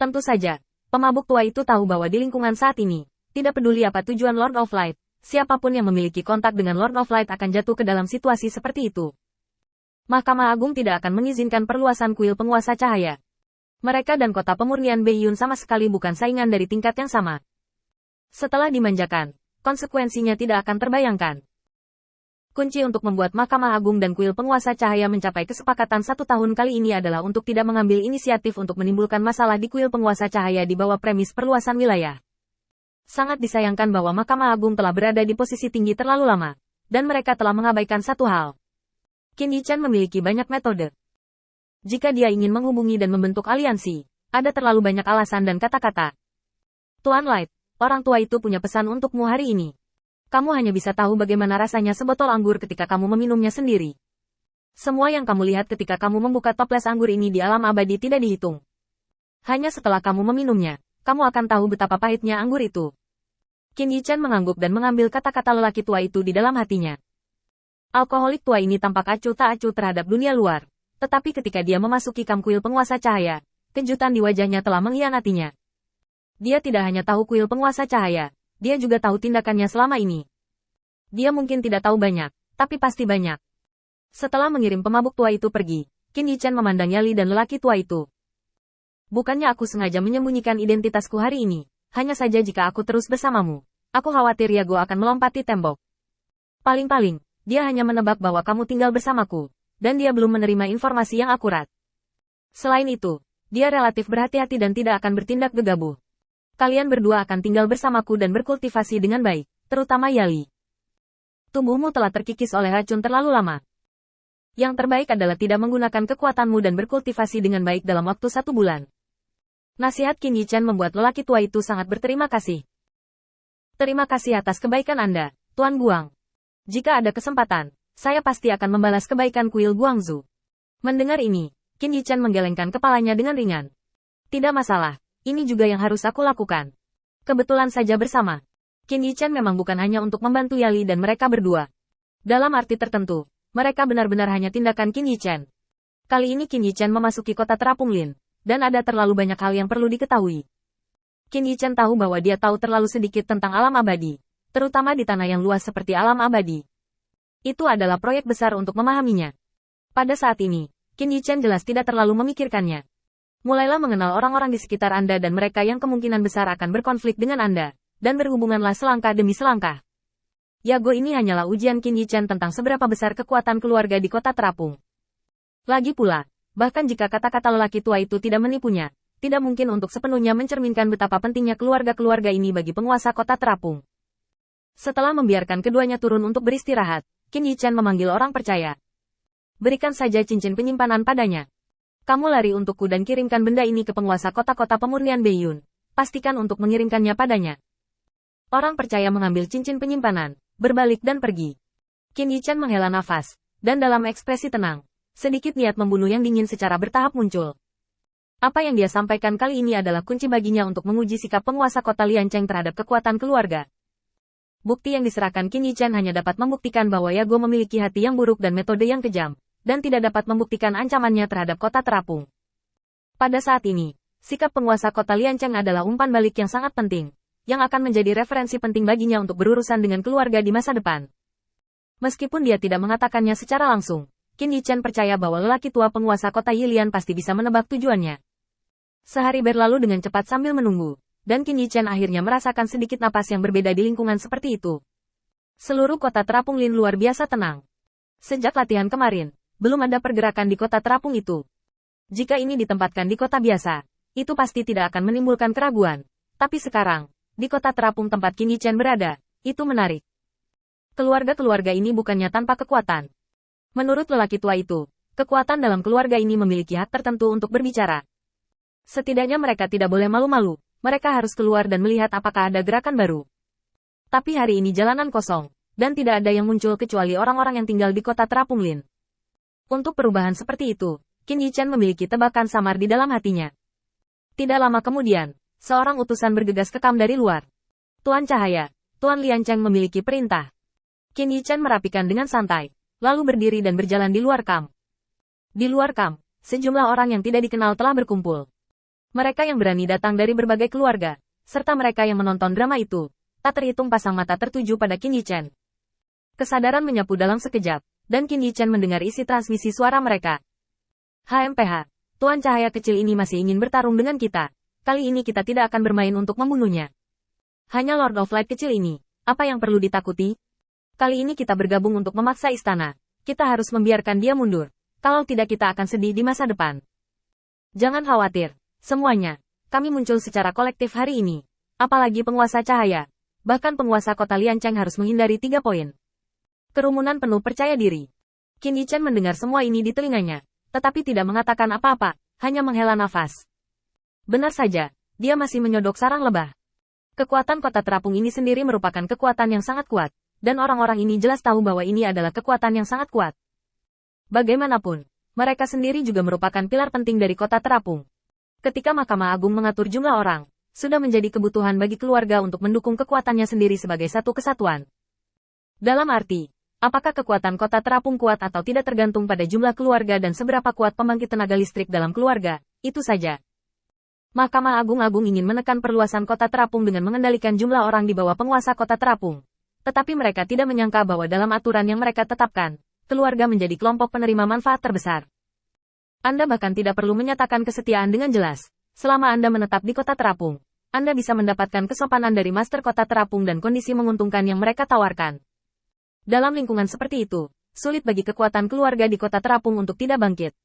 Tentu saja, pemabuk tua itu tahu bahwa di lingkungan saat ini, tidak peduli apa tujuan Lord of Light, siapapun yang memiliki kontak dengan Lord of Light akan jatuh ke dalam situasi seperti itu. Mahkamah Agung tidak akan mengizinkan perluasan kuil penguasa cahaya. Mereka dan kota pemurnian Beiyun sama sekali bukan saingan dari tingkat yang sama. Setelah dimanjakan, konsekuensinya tidak akan terbayangkan. Kunci untuk membuat Mahkamah Agung dan kuil penguasa cahaya mencapai kesepakatan 1 tahun kali ini adalah untuk tidak mengambil inisiatif untuk menimbulkan masalah di kuil penguasa cahaya di bawah premis perluasan wilayah. Sangat disayangkan bahwa Mahkamah Agung telah berada di posisi tinggi terlalu lama, dan mereka telah mengabaikan satu hal. Qin Yichan memiliki banyak metode. Jika dia ingin menghubungi dan membentuk aliansi, ada terlalu banyak alasan dan kata-kata. Tuan Light, orang tua itu punya pesan untukmu hari ini. Kamu hanya bisa tahu bagaimana rasanya sebotol anggur ketika kamu meminumnya sendiri. Semua yang kamu lihat ketika kamu membuka toples anggur ini di alam abadi tidak dihitung. Hanya setelah kamu meminumnya, kamu akan tahu betapa pahitnya anggur itu. Qin Yichan mengangguk dan mengambil kata-kata lelaki tua itu di dalam hatinya. Alkoholik tua ini tampak acuh tak acuh terhadap dunia luar, tetapi ketika dia memasuki kamp kuil penguasa cahaya, kejutan di wajahnya telah mengkhianatinya. Dia tidak hanya tahu kuil penguasa cahaya, dia juga tahu tindakannya selama ini. Dia mungkin tidak tahu banyak, tapi pasti banyak. Setelah mengirim pemabuk tua itu pergi, Qin Yichan memandang Yali dan lelaki tua itu. Bukannya aku sengaja menyembunyikan identitasku hari ini, hanya saja jika aku terus bersamamu, aku khawatir Yago akan melompati tembok. Paling-paling, dia hanya menebak bahwa kamu tinggal bersamaku, dan dia belum menerima informasi yang akurat. Selain itu, dia relatif berhati-hati dan tidak akan bertindak gegabah. Kalian berdua akan tinggal bersamaku dan berkultivasi dengan baik, terutama Yali. Tubuhmu telah terkikis oleh racun terlalu lama. Yang terbaik adalah tidak menggunakan kekuatanmu dan berkultivasi dengan baik dalam waktu 1 bulan. Nasihat Qin Yichan membuat lelaki tua itu sangat berterima kasih. Terima kasih atas kebaikan Anda, Tuan Guang. Jika ada kesempatan, saya pasti akan membalas kebaikan kuil Guangzhou. Mendengar ini, Qin Yichan menggelengkan kepalanya dengan ringan. Tidak masalah. Ini juga yang harus aku lakukan. Kebetulan saja bersama. Qin Yichan memang bukan hanya untuk membantu Yali dan mereka berdua. Dalam arti tertentu, mereka benar-benar hanya tindakan Qin Yichan. Kali ini Qin Yichan memasuki kota Terapung Lin, dan ada terlalu banyak hal yang perlu diketahui. Qin Yichan tahu bahwa dia tahu terlalu sedikit tentang alam abadi, terutama di tanah yang luas seperti alam abadi. Itu adalah proyek besar untuk memahaminya. Pada saat ini, Qin Yichan jelas tidak terlalu memikirkannya. Mulailah mengenal orang-orang di sekitar Anda dan mereka yang kemungkinan besar akan berkonflik dengan Anda, dan berhubunganlah selangkah demi selangkah. Yago ini hanyalah ujian Qin Yichan tentang seberapa besar kekuatan keluarga di kota terapung. Lagi pula, bahkan jika kata-kata lelaki tua itu tidak menipunya, tidak mungkin untuk sepenuhnya mencerminkan betapa pentingnya keluarga-keluarga ini bagi penguasa kota terapung. Setelah membiarkan keduanya turun untuk beristirahat, Qin Yichan memanggil orang percaya. Berikan saja cincin penyimpanan padanya. Kamu lari untukku dan kirimkan benda ini ke penguasa kota-kota pemurnian Beiyun. Pastikan untuk mengirimkannya padanya. Orang percaya mengambil cincin penyimpanan, berbalik dan pergi. Qin Yichan menghela nafas, dan dalam ekspresi tenang, sedikit niat membunuh yang dingin secara bertahap muncul. Apa yang dia sampaikan kali ini adalah kunci baginya untuk menguji sikap penguasa kota Liancheng terhadap kekuatan keluarga. Bukti yang diserahkan Qin Yichan hanya dapat membuktikan bahwa Yago memiliki hati yang buruk dan metode yang kejam, dan tidak dapat membuktikan ancamannya terhadap kota terapung. Pada saat ini, sikap penguasa kota Liancheng adalah umpan balik yang sangat penting, yang akan menjadi referensi penting baginya untuk berurusan dengan keluarga di masa depan. Meskipun dia tidak mengatakannya secara langsung, Qin Yichan percaya bahwa lelaki tua penguasa kota Yilian pasti bisa menebak tujuannya. Sehari berlalu dengan cepat sambil menunggu, dan Qin Yichan akhirnya merasakan sedikit napas yang berbeda di lingkungan seperti itu. Seluruh kota Terapung Lin luar biasa tenang. Sejak latihan kemarin, belum ada pergerakan di kota terapung itu. Jika ini ditempatkan di kota biasa, itu pasti tidak akan menimbulkan keraguan. Tapi sekarang, di kota terapung tempat Qin Yichan berada, itu menarik. Keluarga-keluarga ini bukannya tanpa kekuatan. Menurut lelaki tua itu, kekuatan dalam keluarga ini memiliki hak tertentu untuk berbicara. Setidaknya mereka tidak boleh malu-malu, mereka harus keluar dan melihat apakah ada gerakan baru. Tapi hari ini jalanan kosong, dan tidak ada yang muncul kecuali orang-orang yang tinggal di kota Terapung Lin. Untuk perubahan seperti itu, Qin Yichan memiliki tebakan samar di dalam hatinya. Tidak lama kemudian, seorang utusan bergegas ke kamp dari luar. Tuan Cahaya, Tuan Liancheng memiliki perintah. Qin Yichan merapikan dengan santai, lalu berdiri dan berjalan di luar kamp. Di luar kamp, sejumlah orang yang tidak dikenal telah berkumpul. Mereka yang berani datang dari berbagai keluarga, serta mereka yang menonton drama itu, tak terhitung pasang mata tertuju pada Qin Yichen. Kesadaran menyapu dalam sekejap, dan Qin Yichen mendengar isi transmisi suara mereka. HMPH, Tuan Cahaya kecil ini masih ingin bertarung dengan kita. Kali ini kita tidak akan bermain untuk membunuhnya. Hanya Lord of Light kecil ini, apa yang perlu ditakuti? Kali ini kita bergabung untuk memaksa istana. Kita harus membiarkan dia mundur. Kalau tidak kita akan sedih di masa depan. Jangan khawatir, semuanya. Kami muncul secara kolektif hari ini. Apalagi penguasa cahaya. Bahkan penguasa kota Liancheng harus menghindari 3 poin. Kerumunan penuh percaya diri. Qin Yichen mendengar semua ini di telinganya. Tetapi tidak mengatakan apa-apa, hanya menghela nafas. Benar saja, dia masih menyodok sarang lebah. Kekuatan kota terapung ini sendiri merupakan kekuatan yang sangat kuat, dan orang-orang ini jelas tahu bahwa ini adalah kekuatan yang sangat kuat. Bagaimanapun, mereka sendiri juga merupakan pilar penting dari kota terapung. Ketika Mahkamah Agung mengatur jumlah orang, sudah menjadi kebutuhan bagi keluarga untuk mendukung kekuatannya sendiri sebagai satu kesatuan. Dalam arti, apakah kekuatan kota terapung kuat atau tidak tergantung pada jumlah keluarga dan seberapa kuat pembangkit tenaga listrik dalam keluarga, itu saja. Mahkamah Agung ingin menekan perluasan kota terapung dengan mengendalikan jumlah orang di bawah penguasa kota terapung. Tetapi mereka tidak menyangka bahwa dalam aturan yang mereka tetapkan, keluarga menjadi kelompok penerima manfaat terbesar. Anda bahkan tidak perlu menyatakan kesetiaan dengan jelas. Selama Anda menetap di kota terapung, Anda bisa mendapatkan kesopanan dari master kota terapung dan kondisi menguntungkan yang mereka tawarkan. Dalam lingkungan seperti itu, sulit bagi kekuatan keluarga di kota terapung untuk tidak bangkit.